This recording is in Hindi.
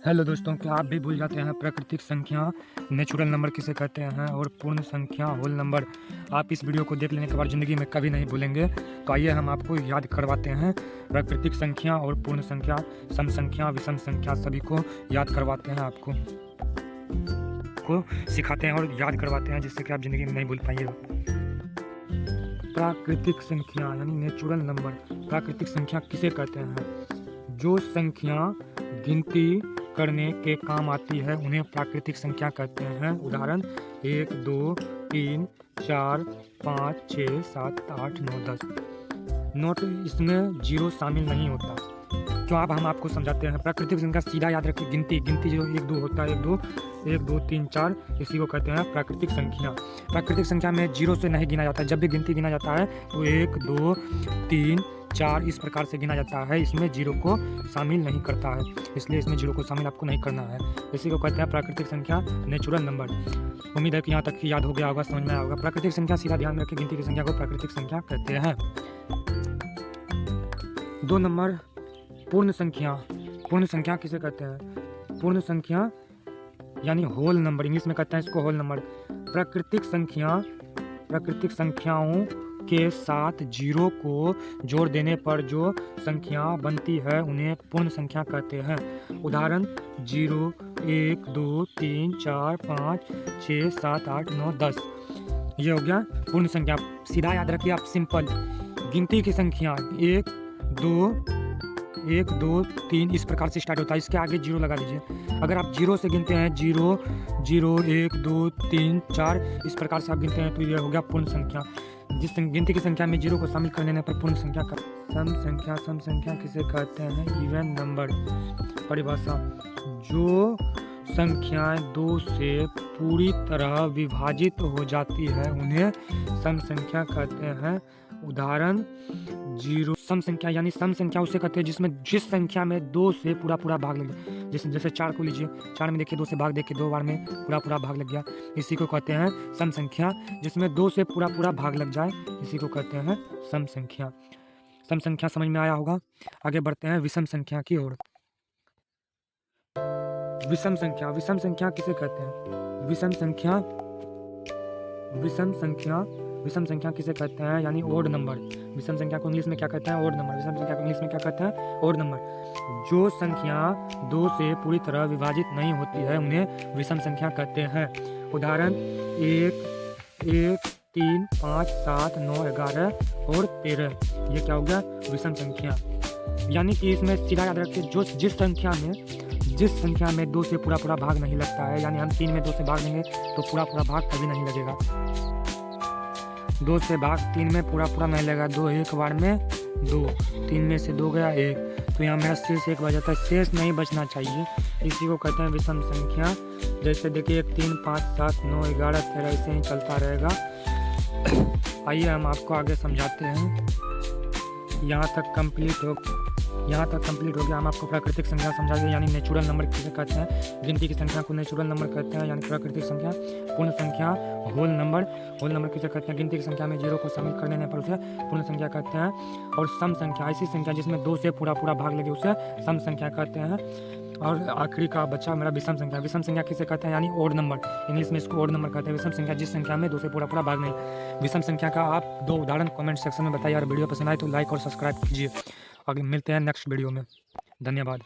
हेलो दोस्तों, क्या आप भी भूल जाते हैं प्राकृतिक संख्या नेचुरल नंबर किसे कहते हैं और पूर्ण संख्या होल नंबर। आप इस वीडियो को देख लेने के बाद ज़िंदगी में कभी नहीं भूलेंगे। तो आइए हम आपको याद करवाते हैं प्राकृतिक संख्या और पूर्ण संख्या, सम संख्या, विषम संख्या, सभी को याद करवाते हैं, आपको सिखाते हैं और याद करवाते हैं, जिससे कि आप ज़िंदगी में नहीं भूल पाइएगा। प्राकृतिक संख्या यानी नेचुरल नंबर। प्राकृतिक संख्या किसे कहते हैं? जो संख्या गिनती करने के काम आती है उन्हें प्राकृतिक संख्या कहते हैं। उदाहरण 1, 2, 3, 4, 5, 6, 7, 8, 9, 10। नोट, इसमें जीरो शामिल नहीं होता। तो अब हम आपको समझाते हैं। प्राकृतिक संख्या सीधा याद रखिए, गिनती जो 1, 2 होता है, 1, 2, 3, 4, इसी को कहते हैं प्राकृतिक संख्या। प्राकृतिक संख्या में जीरो से नहीं गिना जाता है। जब भी गिनती गिना जाता है तो 1, 2, 3, 4 इस प्रकार से गिना जाता है। इसमें जीरो को शामिल नहीं करता है, इसलिए इसमें जीरो को शामिल आपको नहीं करना है। इसी को कहते हैं प्राकृतिक संख्या नेचुरल नंबर। उम्मीद है कि यहाँ तक की याद हो गया होगा, समझ में आया होगा। प्राकृतिक संख्या सीधा ध्यान में रखिए, गिनती की संख्या को प्राकृतिक संख्या कहते हैं। 2 नंबर पूर्ण संख्या। पूर्ण संख्या किसे कहते हैं? पूर्ण संख्या यानी होल नंबर, इंग्लिश में कहते हैं इसको होल नंबर। प्राकृतिक संख्याओं के साथ जीरो को जोड़ देने पर जो संख्या बनती है उन्हें पूर्ण संख्या कहते हैं। उदाहरण 0, 1, 2, 3, 4, 5, 6, 7, 8, 9, 10। ये हो गया पूर्ण संख्या। सीधा याद रखिए आप, सिंपल। गिनती की संख्या 1, 2, 3 इस प्रकार से स्टार्ट होता है। इसके आगे जीरो लगा दीजिए। अगर आप जीरो से गिनते हैं 0, 0, 1, 2, 3, 4 इस प्रकार से आप गिनते हैं तो ये हो गया पूर्ण संख्या। जिस गिनती की संख्या में जीरो को शामिल कर देने पर पूर्ण संख्या का। सम संख्या किसे कहते हैं? Even number. परिभाषा: जो संख्याएं 2 से पूरी तरह विभाजित हो जाती है उन्हें सम संख्या कहते हैं। उदाहरण 0। सम संख्या यानी सम संख्या उसे कहते हैं जिस संख्या में 2 से पूरा भाग लग जाए। जैसे 4 को लीजिए, 4 में देखिए 2 से भाग देके 2 बार में पूरा भाग लग गया। इसी को कहते हैं सम संख्या। जिसमें 2 से पूरा भाग लग जाए इसी को कहते हैं सम संख्या। सम संख्या समझ में आया होगा। आगे बढ़ते हैं विषम संख्या की ओर। विषम संख्या किसे कहते हैं? विषम संख्या किसे कहते हैं? यानी ओड नंबर। विषम संख्या को इंग्लिश में क्या कहते हैं? Odd number. विषम संख्या को इंग्लिश में क्या कहते हैं? Odd number. जो संख्या 2 से पूरी तरह विभाजित नहीं होती है उन्हें विषम संख्या कहते हैं। उदाहरण 1, 3, 5, 7, 9, 11 और 13। ये क्या हो गया? विषम संख्या। यानी कि इसमें सीधा याद रखिए, जिस संख्या में 2 से पूरा भाग नहीं लगता है, यानी हम 3 में 2 से भाग देंगे तो पूरा भाग कभी नहीं लगेगा। 2 से भाग 3 में पूरा नहीं लगेगा। 2 एक बार में 2, 3 में से 2 गया 1, तो यहाँ मेरा शेष 1 बच जाता है। शेष नहीं बचना चाहिए, इसी को कहते हैं विषम संख्या। जैसे देखिए 1, 3, 5, 7, 9, 11, 13 ऐसे ही चलता रहेगा। आइए हम आपको आगे समझाते हैं। यहाँ तक कंप्लीट हो गया। हम आपको प्राकृतिक संख्या समझा दिए, यानी नेचुरल नंबर किसे कहते हैं। गिनती की संख्या को नेचुरल नंबर कहते हैं, यानी प्राकृतिक संख्या। पूर्ण संख्या होल नंबर किसे कहते हैं? गिनती की संख्या में जीरो को शामिल कर देने पर उसे पूर्ण संख्या कहते हैं। और सम संख्या ऐसी संख्या जिसमें 2 से पूरा भाग लगे उसे सम संख्या कहते हैं। और आखिरी का बच्चा मेरा विषम संख्या। विषम संख्या किसे कहते हैं? यानी ओड नंबर। इंग्लिश में इसको ओड नंबर कहते हैं। विषम संख्या जिस संख्या में 2 से पूरा भाग नहीं। विषम संख्या का आप 2 उदाहरण कमेंट सेक्शन में बताइए। और वीडियो पसंद आए तो लाइक और सब्सक्राइब कीजिए। आगे मिलते हैं नेक्स्ट वीडियो में। धन्यवाद।